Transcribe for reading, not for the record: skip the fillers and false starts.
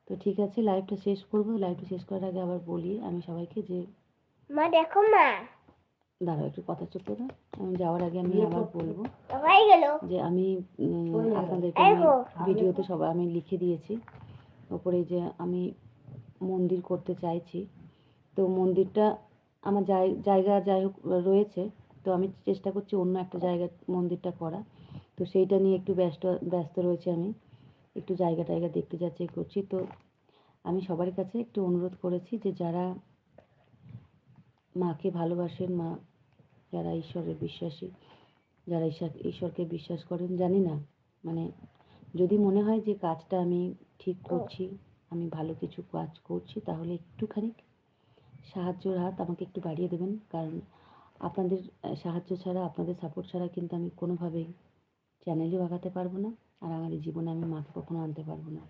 তো ঠিক আছে, লাইভটা শেষ করবো। লাইভটা শেষ করার আগে আবার বলি আমি সবাইকে যে মা দেখো মা, দাঁড়াও একটু কথা চুপ করো। আমি যাওয়ার আগে আমি আবার বলবো হয়ে গেল যে আমি আপনাদেরকে আমি ভিডিওতে সবাই আমি লিখে দিয়েছি ওপরে যে আমি মন্দির করতে চাইছি। তো মন্দিরটা আমার জায়গা যাই হোক রয়েছে, তো আমি চেষ্টা করছি অন্য একটা জায়গায় মন্দিরটা করা। তো সেইটা নিয়ে একটু ব্যস্ত রয়েছে। আমি একটু জায়গা দেখতে যাচ্ছি করছি। তো আমি সবার কাছে একটু অনুরোধ করেছি যে যারা মাকে ভালোবাসেন, মা যারা ঈশ্বরের বিশ্বাসী, যারা ঈশ্বরকে বিশ্বাস করেন, জানি না মানে যদি মনে হয় যে কাজটা আমি ঠিক করছি, আমি ভালো কিছু কাজ করছি, তাহলে একটুখানি সাহায্যের হাত আমাকে একটু বাড়িয়ে দেবেন। কারণ আপনাদের সাহায্য ছাড়া, আপনাদের সাপোর্ট ছাড়া কিন্তু আমি কোনোভাবেই চ্যানেলও আগাতে পারবো না, আর আমার এই জীবনে আমি মাকে কখনো আনতে পারবো না।